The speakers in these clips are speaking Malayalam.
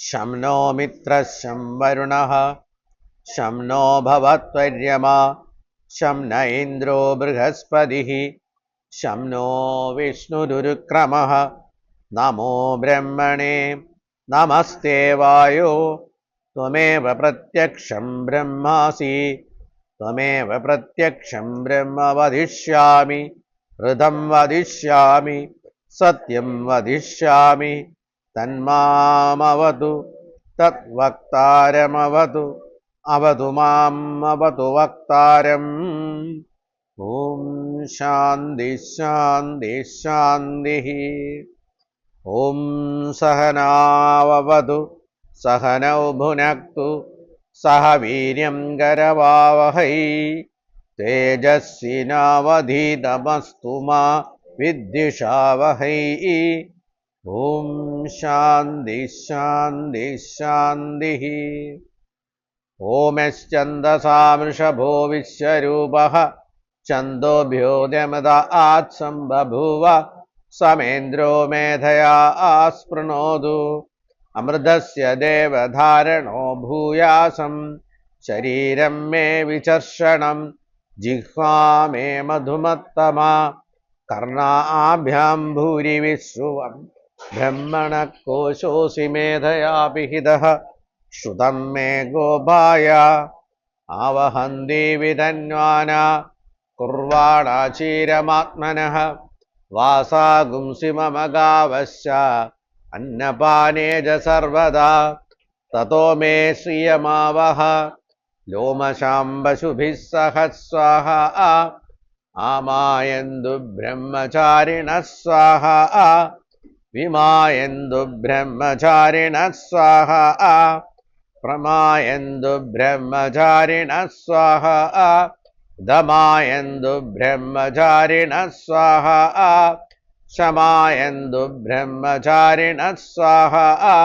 शं नो मित्रः शं वरुणः शं नो भवत्वर्यमा शं न इन्द्रो बृहस्पतिः शं नो विष्णुरुक्रमः नमो ब्रह्मणे नमस्ते वायो त्वमेव प्रत्यक्षं ब्रह्मासि त्वमेव प्रत्यक्षं ब्रह्म वदिष्यामि ऋतं वदिष्यामि सत्यं वदिष्यामि तन्मामवतु तद्वक्तारमवतु अवतु माम् अवतु वक्तारम् ॐ शान्ति शान्ति शान्तिः ॐ सहनाववतु सहनौ भुनक्तु सह वीर्यं करवावहै तेजस्विनावधीतमस्तु मा विद्विषावहै ॐ शान्ति शान्ति शान्तिः ओमश्चन्दसामृषभो विश्वरूपः छन्दोभ्योऽयमद आत्सम्बभूव समेन्द्रो मेधया आस्पृणोतु अमृतस्य देवधारणो भूयासं शरीरं मे विचर्षणं जिह्वा मे मधुमत्तमा कर्णाभ्यां भूरिविश्रुवं ब्रह्मणः कोशोऽसि मेधया विहितः श्रुतं मे गोपाय आवहन्ति विधन्वाना कुर्वाणा चीरमात्मनः वासागुंसि मम गावश्च अन्नपाने च सर्वदा ततो मे श्रियमावह लोमशाम्बशुभिः सह स्वाहा आमायन्तु ब्रह्मचारिणः स्वाहा विमायन्तु ब्रह्मचारिणः स्वाहा प्रमायन्तु ब्रह्मचारिणः स्वाहा दमायन्तु ब्रह्मचारिणः स्वाहा शमायन्तु ब्रह्मचारिणः स्वाहा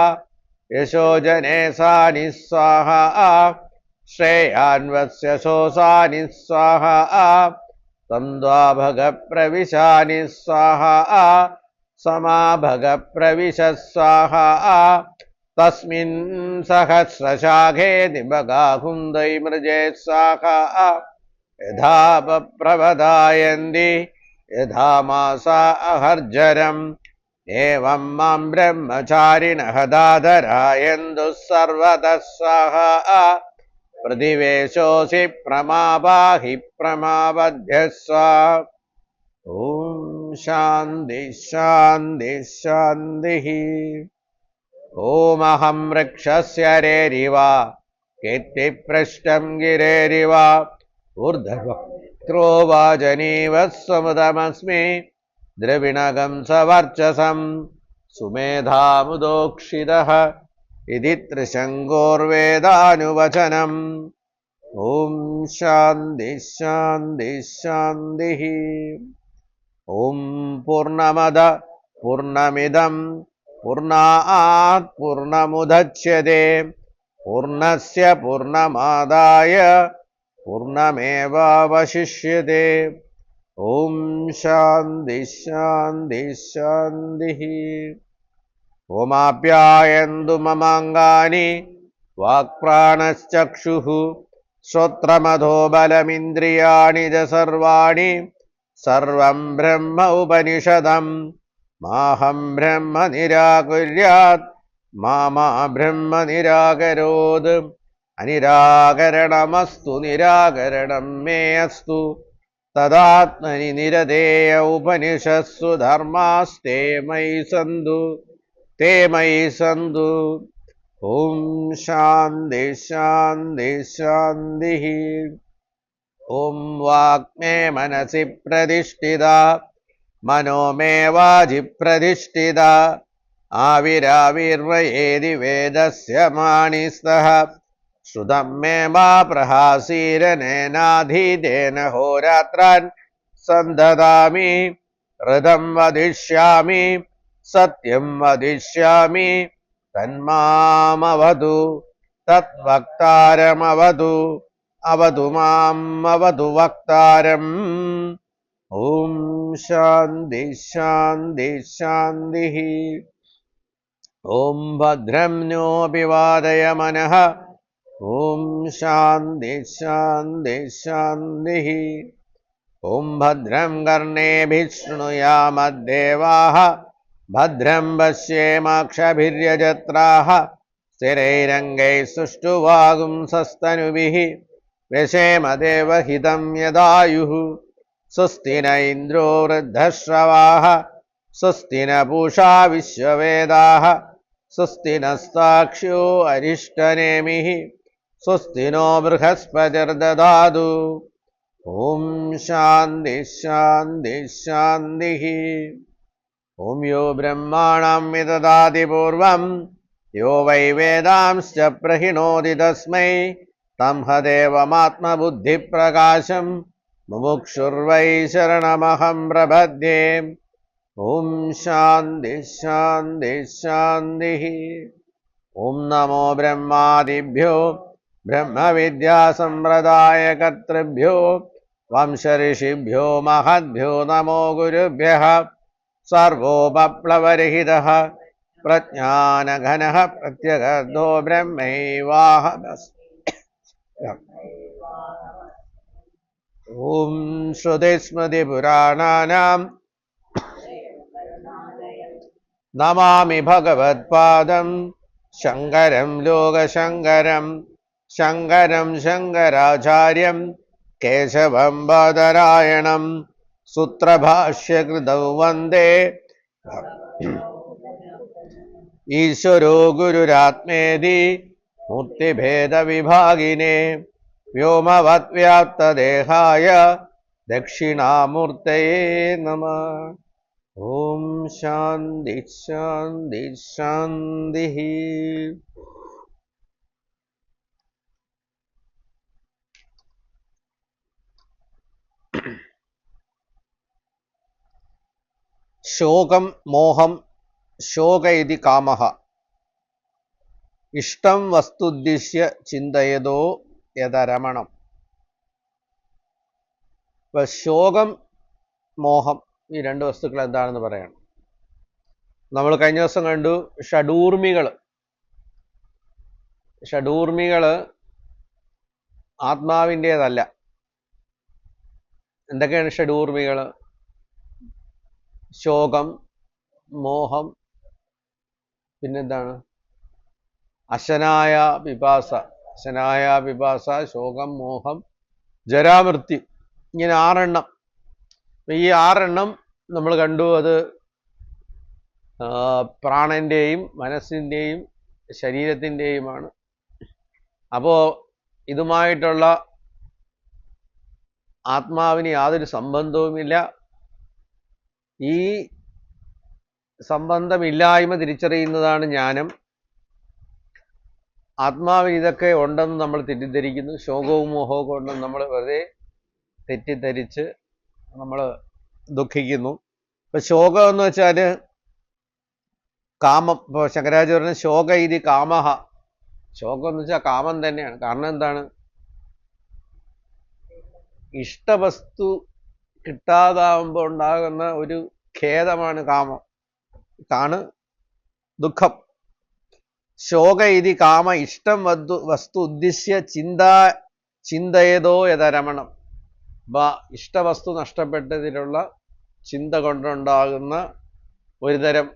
यशोजने सानि स्वाहा श्रेयान्वस्य शोसानि स्वाहा तन्द्वाभगप्रविशानि स्वाहा समाभगप्रविश स्वाहा तस्मिन् सहस्रशाखे दिवगाहुन्दैमृजे स्वाहा यथा प्रवदायन्ति यथा मासा अहर्जरम् एवं मां ब्रह्मचारिणः दादरायन्तु सर्वतः स्वाहा प्रतिवेशोऽसि प्रमापाहि प्रमापद्यः स्वाहा ॐ शान्ति शान्ति शान्तिः ॐ अहं वृक्षस्य रेरिव कीर्तिपृष्ठं गिरेरिव ऊर्ध्वक्त्रो वाजनीवः समुदमस्मि द्रविणगं सवर्चसं सुमेधामुदोक्षितः इति त्रिशङ्गोर्वेदानुवचनम् ॐ शान्ति शान्ति शान्तिः ॐ पूर्णमद पूर्णमिदं पूर्णात् पूर्णमुदच्यते पूर्णस्य पूर्णमादाय पूर्णमेवावशिष्यते ॐ शान्ति शान्ति शान्तिः ओमाप्यायन्तु ममाङ्गानि वाक्प्राणश्चक्षुः श्रोत्रमथो बलमिन्द्रियाणि च सर्वाणि सर्वं ब्रह्म उपनिषदम् माहं ब्रह्म निराकुर्यात् मा ब्रह्म निराकरोत् अनिराकरणमस्तु निराकरणं मे अस्तु तदात्मनि निरतेय उपनिषत्सु धर्मास्ते मयि सन्तु ते मयि सन्तु ॐ शान्ति शान्ति शान्तिः ॐ वाक्मे मनसि प्रतिष्ठिता मनो मे वाचि प्रतिष्ठिता आविराविर्वयेदि वेदस्य माणिस्तः श्रुतं मे मा प्रहासीरनेनाधीतेन होरात्रान् सन्ददामि ऋतं वदिष्यामि सत्यं वदिष्यामि तन्मामवतु तद्वक्तारमवतु अवतु माम् अवतु वक्तारम् ॐ शान्ति शान्ति शान्तिः ഓം ഭദ്രം നോപി വാദയമനഃ. ഓം ശാന്തി ശാന്തി ശാന്തി. ഓം ഭദ്രം കർണേഭിः ശൃണുയാമദ്ദേവാः. ഭദ്രം പശ്യേമാക്ഷഭിര്യജത്രാः. സ്ഥിരൈരംഗൈः സുഷ്ഠുവാഗുംസസ്തനുഭിः. വ്യശേമ ദേവഹിതം യദായുः. സ്വസ്തി ന ഇന്ദ്രോ വൃദ്ധശ്രവാः. സ്വസ്തി ന പൂഷാ വിശ്വവേദാः. സ്വസ്തി നസ്താക്ഷ്യോ അരിഷ്ടനേമിः. സ്വസ്തി നോ ബൃഹസ്പതിർദധാതു. ഓം ശാന്തി ശാന്തി ശാന്തി. ഓം യോ ബ്രഹ്മാണം വിദദാതി പൂർവം യോ വൈ വേദാംശ്ച പ്രഹിണോതി തസ്മൈ തം ഹദേവമാത്മബുദ്ധിപ്രകാശം മുമുക്ഷുർവൈ ശരണമഹം പ്രപദ്യേ. ഓം ശാന്തി ശാന്തി ശാന്തി. ഓം നമോ ബ്രഹ്മാദിഭ്യോ ബ്രഹ്മവിദ്യാസമ്പ്രദായകർത്തൃഭ്യോ വംശഋഷിഭ്യോ മഹദ്ഭ്യോ നമോ ഗുരുഭ്യഃ. സർവോപപ്ലവരഹിതഃ പ്രജ്ഞാനഘനഃ പ്രത്യഗർദ്ധോ ബ്രഹ്മൈവാഹമസ്മി. ഓം ശ്രുതിസ്മൃതിപുരാണാനാം നമാമി ഭഗവത്പാദം ശങ്കരം ലോകശങ്കരം. ശങ്കരം ശങ്കരാചാര്യം കേശവം ബാദരായണം. സൂത്രഭാഷ്യകൃതൗ വന്ദേ ഈശ്വരോ ഗുരുരാത്മേതി മൂർത്തിഭേദവിഭാഗിനേ. വ്യോമവദ്വ്യാപ്തദേഹായ ദക്ഷിണാമൂർത്തയേ നമഃ. ഓം ശാന്തി ശാന്തി ശാന്തി. ശോകം മോഹം. ശോക ഇതി കാമഃ. ഇഷ്ടം വസ്തുദ്ദിശ്യ ചിന്തയതോ യഥരമണം. ഇപ്പൊ ശോകം മോഹം ഈ രണ്ട് വസ്തുക്കൾ എന്താണെന്ന് പറയണം. നമ്മൾ കഴിഞ്ഞ ദിവസം കണ്ടു ഷഡൂർമികള്. ഷഡൂർമികള് ആത്മാവിൻ്റെതല്ല. എന്തൊക്കെയാണ് ഷഡൂർമികള്? ശോകം, മോഹം, പിന്നെന്താണ്? അശനായ പിപാസ. അശനായ പിപാസ, ശോകം, മോഹം, ജരാമൃത്യു. ഇങ്ങനെ 6 എണ്ണം. ഈ 6 എണ്ണം നമ്മൾ കണ്ടു. അത് പ്രാണന്റെയും മനസ്സിൻ്റെയും ശരീരത്തിൻ്റെയുമാണ്. അപ്പോൾ ഇതുമായിട്ടുള്ള ആത്മാവിന് യാതൊരു സംബന്ധവുമില്ല. ഈ സംബന്ധമില്ലായ്മ തിരിച്ചറിയുന്നതാണ് ജ്ഞാനം. ആത്മാവിന് ഇതൊക്കെ ഉണ്ടെന്ന് നമ്മൾ തെറ്റിദ്ധരിക്കുന്നു. ശോകവും മോഹവും ഉണ്ടെന്ന് നമ്മൾ വെറുതെ തെറ്റിദ്ധരിച്ച് നമ്മൾ ദുഃഖിക്കുന്നു. ഇപ്പൊ ശോകം എന്ന് വെച്ചാൽ കാമം. ഇപ്പോൾ ശങ്കരാചാര്യ ശോക ഇതി കാമഹ. ശോകം എന്ന് വെച്ചാൽ കാമം തന്നെയാണ്. കാരണം എന്താണ്? ഇഷ്ടവസ്തു കിട്ടാതാവുമ്പോൾ ഉണ്ടാകുന്ന ഒരു ഖേദമാണ് കാമം, ആണ് ദുഃഖം. ശോക ഇതി കാമ ഇഷ്ടം വസ്തു ഉദ്ദിശ്യ ചിന്തയതോ യഥരമണം. ഇഷ്ടവസ്തു നഷ്ടപ്പെട്ടതിലുള്ള ചിന്ത കൊണ്ടുണ്ടാകുന്ന ഒരുതരം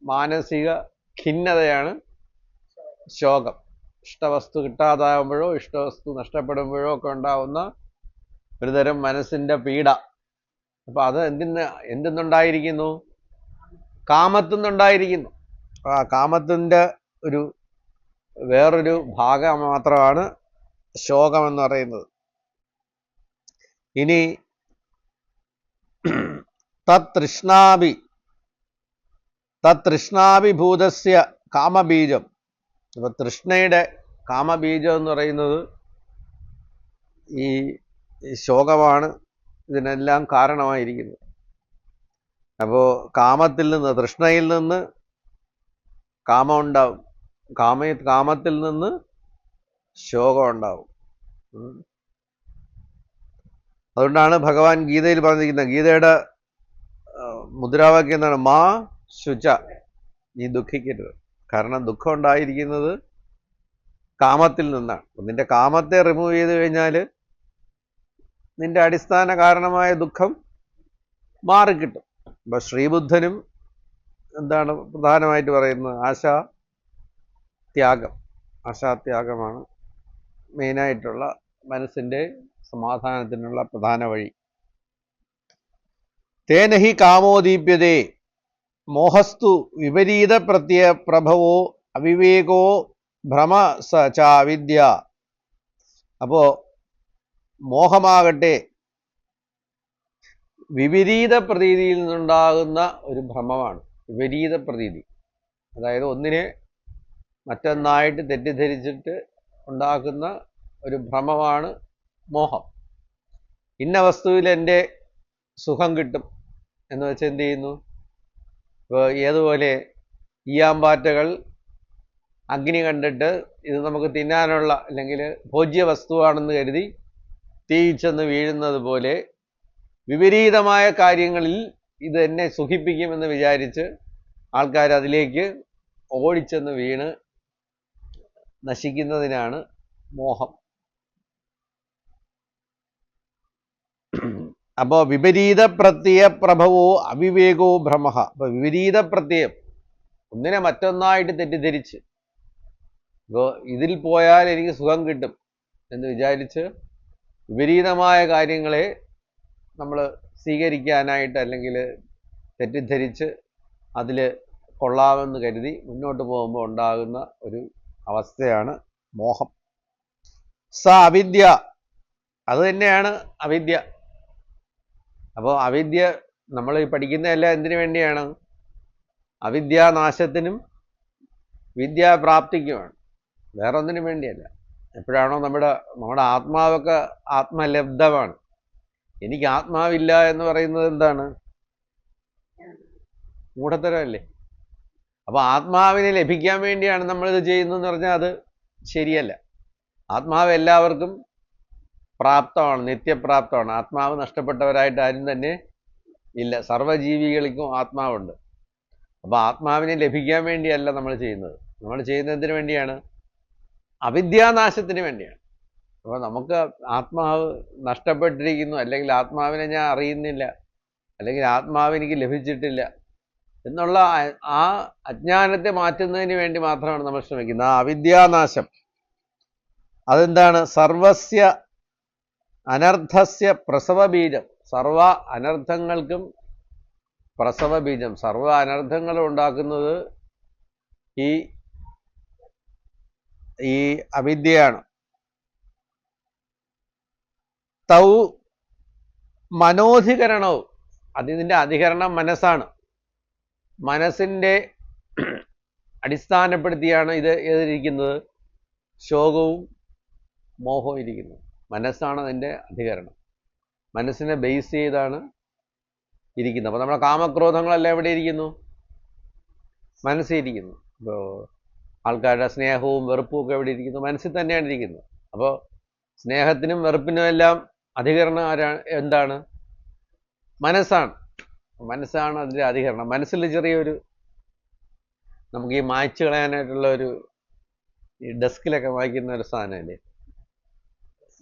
മാനസിക ഖിന്നതയാണ് ശോകം. ഇഷ്ടവസ്തു കിട്ടാതാകുമ്പോഴോ ഇഷ്ടവസ്തു നഷ്ടപ്പെടുമ്പോഴോ ഒക്കെ ഉണ്ടാവുന്ന ഒരുതരം മനസ്സിന്റെ പീഡ. അപ്പൊ അത് എന്തിന്നുണ്ടായിരിക്കുന്നു? കാമത്തുനിന്നുണ്ടായിരിക്കുന്നു. ആ കാമത്തിന്റെ വേറൊരു ഭാഗം മാത്രമാണ് ശോകം എന്ന് പറയുന്നത്. ഇനി തൃഷ്ണാഭിഭൂതസ്യ കാമബീജം. അപ്പൊ തൃഷ്ണയുടെ കാമബീജം എന്ന് പറയുന്നത് ഈ ശോകമാണ്. ഇതിനെല്ലാം കാരണമായിരിക്കുന്നത്. അപ്പോ കാമത്തിൽ നിന്ന്, തൃഷ്ണയിൽ നിന്ന് കാമം ഉണ്ടാവും. കാമത്തിൽ നിന്ന് ശോകം ഉണ്ടാവും. അതുകൊണ്ടാണ് ഭഗവാൻ ഗീതയിൽ പറഞ്ഞിരിക്കുന്നത്. ഗീതയുടെ മുദ്രാവാക്യം എന്താണ്? മാ ശുച, നീ ദുഃഖിക്കരുത്. കാരണം ദുഃഖം ഉണ്ടായിരിക്കുന്നത് കാമത്തിൽ നിന്നാണ്. നിന്റെ കാമത്തെ റിമൂവ് ചെയ്ത് കഴിഞ്ഞാൽ നിന്റെ അടിസ്ഥാന കാരണമായ ദുഃഖം മാറിക്കിട്ടും. അപ്പൊ ശ്രീബുദ്ധനും എന്താണ് പ്രധാനമായിട്ട് പറയുന്നത്? ആശാത്യാഗമാണ് മെയിനായിട്ടുള്ള മനസ്സിന്റെ സമാധാനത്തിനുള്ള പ്രധാന വഴി. തേനഹി കാമോദീപ്യതേ മോഹസ്തു വിപരീത പ്രത്യയ പ്രഭവോ അവിവേകോ ഭ്രമ സ ചാവിദ്യ. അപ്പോ മോഹമാകട്ടെ വിപരീത പ്രതീതിയിൽ നിന്നുണ്ടാകുന്ന ഒരു ഭ്രമമാണ്. വിപരീത പ്രതീതി, അതായത് ഒന്നിനെ മറ്റൊന്നായിട്ട് തെറ്റിദ്ധരിച്ചിട്ട് ഉണ്ടാക്കുന്ന ഒരു ഭ്രമമാണ് മോഹം. ഇന്ന വസ്തുവിൽ എൻ്റെ സുഖം കിട്ടും എന്ന് വെച്ച് എന്ത് ചെയ്യുന്നു? ഇപ്പോൾ ഏതുപോലെ ഈയാമ്പാറ്റകൾ അഗ്നി കണ്ടിട്ട് ഇത് നമുക്ക് തിന്നാനുള്ള അല്ലെങ്കിൽ ഭോജ്യ വസ്തുവാണെന്ന് കരുതി തീയിച്ചെന്ന് വീഴുന്നത് പോലെ വിപരീതമായ കാര്യങ്ങളിൽ ഇത് എന്നെ സുഖിപ്പിക്കുമെന്ന് വിചാരിച്ച് ആൾക്കാർ അതിലേക്ക് ഓടിച്ചെന്ന് വീണ് നശിക്കുന്നതിനാണ് മോഹം. അപ്പോൾ വിപരീത പ്രത്യയ പ്രഭവോ അവിവേകോ ഭ്രമ. അപ്പൊ വിപരീത പ്രത്യയം, ഒന്നിനെ മറ്റൊന്നായിട്ട് തെറ്റിദ്ധരിച്ച് ഇതിൽ പോയാൽ എനിക്ക് സുഖം കിട്ടും എന്ന് വിചാരിച്ച് വിപരീതമായ കാര്യങ്ങളെ നമ്മൾ സ്വീകരിക്കാനായിട്ട് അല്ലെങ്കിൽ തെറ്റിദ്ധരിച്ച് അതിൽ കൊള്ളാമെന്ന് കരുതി മുന്നോട്ട് പോകുമ്പോൾ ഉണ്ടാകുന്ന ഒരു അവസ്ഥയാണ് മോഹം. അവിദ്യ, അത് തന്നെയാണ് അവിദ്യ. അപ്പോൾ അവിദ്യ നമ്മൾ പഠിക്കുന്നതെല്ലാം എന്തിനു വേണ്ടിയാണ്? അവിദ്യാനാശത്തിനും വിദ്യാപ്രാപ്തിക്കുമാണ്, വേറൊന്നിനും വേണ്ടിയല്ല. എപ്പോഴാണോ നമ്മുടെ ആത്മാവൊക്കെ ആത്മലബ്ധമാണ്. എനിക്ക് ആത്മാവില്ല എന്ന് പറയുന്നത് എന്താണ്? മൂഢത്തരമല്ലേ? അപ്പൊ ആത്മാവിനെ ലഭിക്കാൻ വേണ്ടിയാണ് നമ്മളിത് ചെയ്യുന്നതെന്ന് പറഞ്ഞാൽ അത് ശരിയല്ല. ആത്മാവ് എല്ലാവർക്കും പ്രാപ്തമാണ്, നിത്യപ്രാപ്തമാണ്. ആത്മാവ് നഷ്ടപ്പെട്ടവരായിട്ട് ആരും തന്നെ ഇല്ല. സർവ്വജീവികൾക്കും ആത്മാവുണ്ട്. അപ്പൊ ആത്മാവിനെ ലഭിക്കാൻ വേണ്ടിയല്ല നമ്മൾ ചെയ്യുന്നത്. നമ്മൾ ചെയ്യുന്നതിന് വേണ്ടിയാണ്? അവിദ്യാനാശത്തിന് വേണ്ടിയാണ്. അപ്പോൾ നമുക്ക് ആത്മാവ് നഷ്ടപ്പെട്ടിരിക്കുന്നു, അല്ലെങ്കിൽ ആത്മാവിനെ ഞാൻ അറിയുന്നില്ല, അല്ലെങ്കിൽ ആത്മാവ് എനിക്ക് ലഭിച്ചിട്ടില്ല എന്നുള്ള ആ അജ്ഞാനത്തെ മാറ്റുന്നതിന് വേണ്ടി മാത്രമാണ് നമ്മൾ ശ്രമിക്കുന്നത്. ആ അവിദ്യാനാശം അതെന്താണ്? സർവസ്യ അനർത്ഥസ്യ പ്രസവബീജം. സർവ അനർത്ഥങ്ങൾക്കും പ്രസവബീജം. സർവ അനർത്ഥങ്ങളും ഉണ്ടാക്കുന്നത് ഈ അവിദ്യയാണ്. തൗ മനോധികരണവും, അതിൻ്റെ അധികരണം മനസ്സാണ്. മനസ്സിൻ്റെ അടിസ്ഥാനപ്പെടുത്തിയാണ് ഇത് ഏതിരിക്കുന്നത്? ശോകവും മോഹവും ഇരിക്കുന്നത്. മനസ്സാണ് അതിൻ്റെ അധികരണം. മനസ്സിനെ ബേസ് ചെയ്താണ് ഇരിക്കുന്നത്. അപ്പോൾ നമ്മുടെ കാമക്രോധങ്ങളെല്ലാം എവിടെ ഇരിക്കുന്നു? മനസ്സിരിക്കുന്നു. ഇപ്പോൾ ആൾക്കാരുടെ സ്നേഹവും വെറുപ്പും ഒക്കെ എവിടെ ഇരിക്കുന്നു? മനസ്സിൽ തന്നെയാണ് ഇരിക്കുന്നത്. അപ്പോൾ സ്നേഹത്തിനും വെറുപ്പിനും എല്ലാം അധികരണം എന്താണ്? മനസ്സാണ്. മനസ്സാണ് അതിൻ്റെ അധികരണം. മനസ്സിൽ ചെറിയൊരു നമുക്ക് ഈ മായ്ച്ചു കളയാനായിട്ടുള്ള ഈ ഡെസ്കിലൊക്കെ വായിക്കുന്ന ഒരു സാധനമല്ലേ?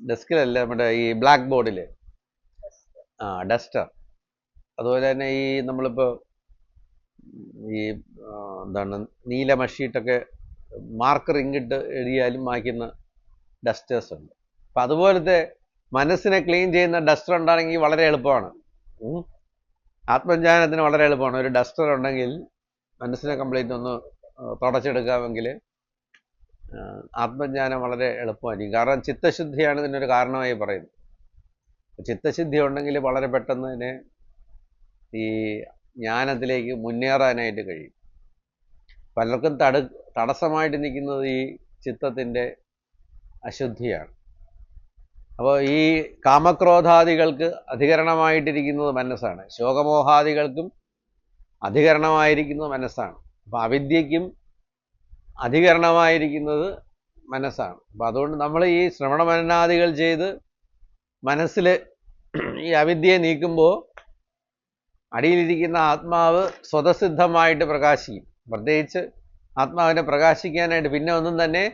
ഡെസ്കിലല്ല, നമ്മുടെ ഈ ബ്ലാക്ക് ബോർഡിൽ ഡസ്റ്റർ. അതുപോലെ തന്നെ നമ്മളിപ്പോൾ എന്താണ് നീല മഷിയിട്ടൊക്കെ മാർക്കർ ഇങ്ങിട്ട് എഴുതിയാലും മായ്ക്കുന്ന ഡസ്റ്റേഴ്സ് ഉണ്ട്. അപ്പം അതുപോലത്തെ മനസ്സിനെ ക്ലീൻ ചെയ്യുന്ന ഡസ്റ്റർ ഉണ്ടാണെങ്കിൽ വളരെ എളുപ്പമാണ്. ആത്മജ്ഞാനത്തിന് വളരെ എളുപ്പമാണ്. ഒരു ഡസ്റ്റർ ഉണ്ടെങ്കിൽ മനസ്സിനെ കംപ്ലീറ്റ് ഒന്ന് തുടച്ചെടുക്കാമെങ്കിൽ ആത്മജ്ഞാനം വളരെ എളുപ്പമായിരിക്കും. കാരണം ചിത്തശുദ്ധിയാണ് ഇതിനൊരു കാരണമായി പറയുന്നത്. ചിത്തശുദ്ധി ഉണ്ടെങ്കിൽ വളരെ പെട്ടെന്ന് തന്നെ ഈ ജ്ഞാനത്തിലേക്ക് മുന്നേറാനായിട്ട് കഴിയും. പലർക്കും തടസ്സമായിട്ട് നിൽക്കുന്നത് ഈ ചിത്തത്തിൻ്റെ അശുദ്ധിയാണ്. അപ്പോൾ ഈ കാമക്രോധാദികൾക്ക് അധികരണമായിട്ടിരിക്കുന്നത് മനസ്സാണ്. ശോകമോഹാദികൾക്കും അധികരണമായിരിക്കുന്നത് മനസ്സാണ്. അപ്പോൾ അവിദ്യയ്ക്കും അധികരണമായിരിക്കുന്നത് മനസ്സാണ്. അപ്പം അതുകൊണ്ട് നമ്മൾ ഈ ശ്രവണ മനനാദികൾ ചെയ്ത് മനസ്സിൽ ഈ അവിദ്യയെ നീക്കുമ്പോൾ അടിയിലിരിക്കുന്ന ആത്മാവ് സ്വതസിദ്ധമായിട്ട് പ്രകാശിക്കും. പ്രത്യേകിച്ച് ആത്മാവിനെ പ്രകാശിക്കാനായിട്ട് പിന്നെ ഒന്നും തന്നെ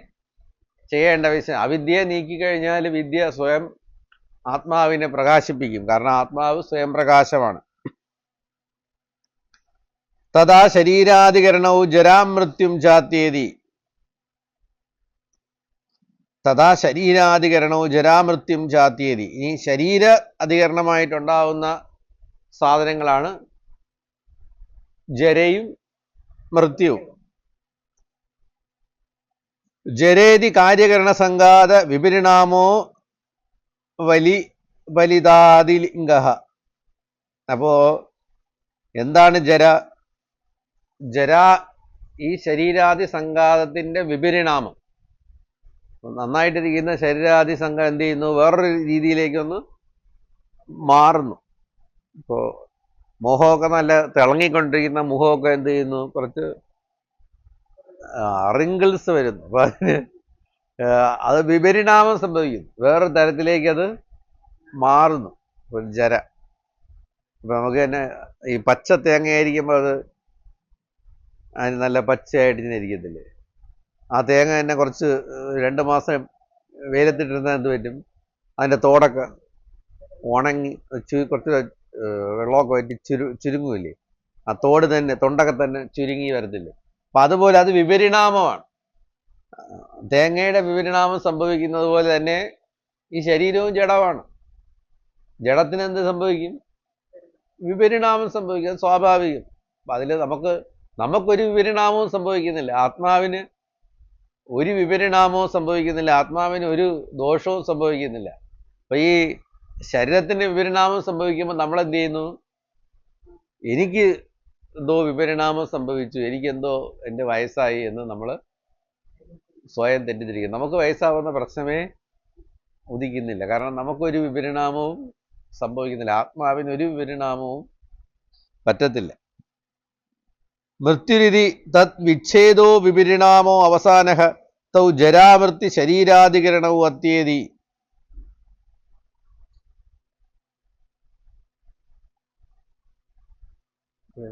ചെയ്യേണ്ട വിഷയം. അവിദ്യയെ നീക്കിക്കഴിഞ്ഞാൽ വിദ്യ സ്വയം ആത്മാവിനെ പ്രകാശിപ്പിക്കും. കാരണം ആത്മാവ് സ്വയം പ്രകാശമാണ്. തഥാ ശരീരാധികരണവും ജരാമൃത്യും ചാത്യേതി. തഥാ ശരീരാധികരണവും ജരാമൃത്യും ചാത്യേതി. ഇനി ശരീര അധികരണമായിട്ടുണ്ടാവുന്ന സാധനങ്ങളാണ് ജരയും മൃത്യുവും. ജരേതി കാര്യകരണ സംഘാത വിപരിണാമോ വലിതാദിലിംഗ. അപ്പോ എന്താണ് ജര? ജര ഈ ശരീരാദി സംഘാതത്തിന്റെ വിപരിണാമം. നന്നായിട്ടിരിക്കുന്ന ശരീരാദി സംഘം എന്ത് ചെയ്യുന്നു? വേറൊരു രീതിയിലേക്കൊന്ന് മാറുന്നു. ഇപ്പോ മുഖമൊക്കെ നല്ല തിളങ്ങിക്കൊണ്ടിരിക്കുന്ന മുഖമൊക്കെ എന്ത് ചെയ്യുന്നു? കുറച്ച് റിങ്കിൾസ് വരുന്നു. അപ്പൊ അതിന് അത് വിപരിണാമം സംഭവിക്കുന്നു. വേറൊരു തരത്തിലേക്ക് അത് മാറുന്നു. ഒരു ജര. ഇപ്പൊ നമുക്ക് തന്നെ ഈ പച്ച തേങ്ങയായിരിക്കുമ്പോൾ അത് അതിന് നല്ല പച്ചയായിട്ട് ഇങ്ങനെ ഇരിക്കത്തില്ലേ? ആ തേങ്ങ തന്നെ കുറച്ച് 2 മാസം വെയിലത്തിട്ടിരുന്നാൽ എന്ത് പറ്റും? അതിൻ്റെ തോടൊക്കെ ഉണങ്ങി കുറച്ച് വെള്ളമൊക്കെ പറ്റി ചുരുങ്ങുമില്ലേ? ആ തോട് തന്നെ തൊണ്ടൊക്കെ തന്നെ ചുരുങ്ങി വരത്തില്ലേ? അപ്പം അതുപോലെ അത് വിപരിണാമമാണ്. തേങ്ങയുടെ വിപരിണാമം സംഭവിക്കുന്നത് പോലെ തന്നെ ഈ ശരീരവും ജഡമാണ്. ജഡത്തിന് എന്ത് സംഭവിക്കും? വിപരിണാമം സംഭവിക്കും. അത് സ്വാഭാവികം. അപ്പം അതിൽ നമുക്കൊരു വിപരിണാമവും സംഭവിക്കുന്നില്ല. ആത്മാവിന് ഒരു വിപരിണാമവും സംഭവിക്കുന്നില്ല. ആത്മാവിന് ഒരു ദോഷവും സംഭവിക്കുന്നില്ല. അപ്പൊ ഈ ശരീരത്തിന് വിപരിണാമം സംഭവിക്കുമ്പോൾ നമ്മൾ എന്ത് ചെയ്യുന്നു? എനിക്ക് എന്തോ വിപരിണാമം സംഭവിച്ചു, എനിക്കെന്തോ എൻ്റെ വയസ്സായി എന്ന് നമ്മൾ സ്വയം തെറ്റിദ്ധരിക്കും. നമുക്ക് വയസ്സാവുന്ന പ്രശ്നമേ ഉദിക്കുന്നില്ല. കാരണം നമുക്കൊരു വിപരിണാമവും സംഭവിക്കുന്നില്ല. ആത്മാവിന് ഒരു വിപരിണാമവും പറ്റത്തില്ല. മൃത്യുരിതി തത് വിച്ഛേദോ വിപരിണാമോ അവസാനഃ തൗ ജരാമൃത്യു ശരീരാധികരണവും അത്യേതി.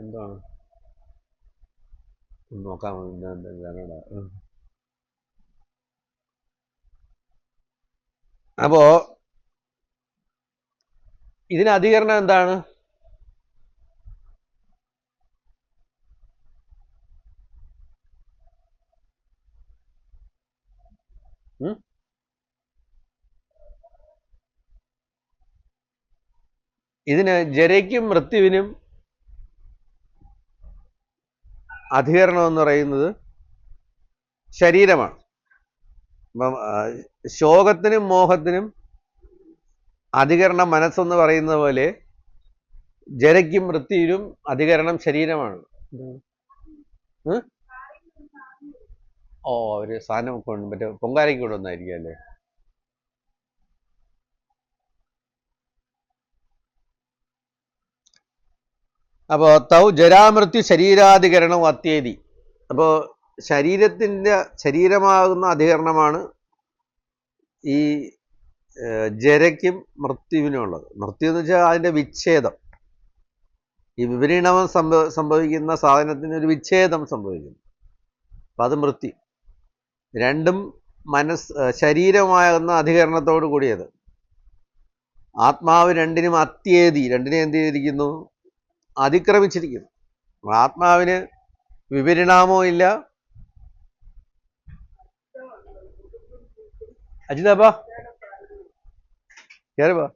എന്താണ് നോക്കാം. അപ്പോ ഇതിന് അധികരണം എന്താണ്? ഇതിന് ജരയ്ക്കും മൃത്യുവിനും അധികരണം എന്ന് പറയുന്നത് ശരീരമാണ്. അപ്പം ശോകത്തിനും മോഹത്തിനും അധികരണം മനസ്സെന്ന് പറയുന്നത് പോലെ ജരയ്ക്കും മൃത്യുവിനും അധികരണം ശരീരമാണ്. ഒരു സാധനം കൊണ്ട് മറ്റേ പൊങ്കാലയ്ക്ക് കൊണ്ടുവന്നായിരിക്കും അല്ലേ? അപ്പോ തൗ ജരാമൃത്യു ശരീരാധികരണവും അത്യേതി. അപ്പോ ശരീരമാകുന്ന അധികരണമാണ് ഈ ജരയ്ക്കും മൃത്യുവിനുള്ളത്. മൃത്യു എന്ന് വെച്ചാൽ അതിന്റെ വിച്ഛേദം. ഈ വിപരീണമം സംഭവിക്കുന്ന സാധനത്തിന് ഒരു വിച്ഛേദം സംഭവിക്കുന്നു. അപ്പൊ അത് മൃത്യു. രണ്ടും ശരീരമാകുന്ന അധികരണത്തോട് കൂടിയത്. ആത്മാവ് രണ്ടിനും അത്യേതി, രണ്ടിനെ എന്ത് ചെയ്തിരിക്കുന്നു? അതിക്രമിച്ചിരിക്കുന്നു. ആത്മാവിന് വിപരിണാമവും ഇല്ല. അജിതാബാ കേറുവാ.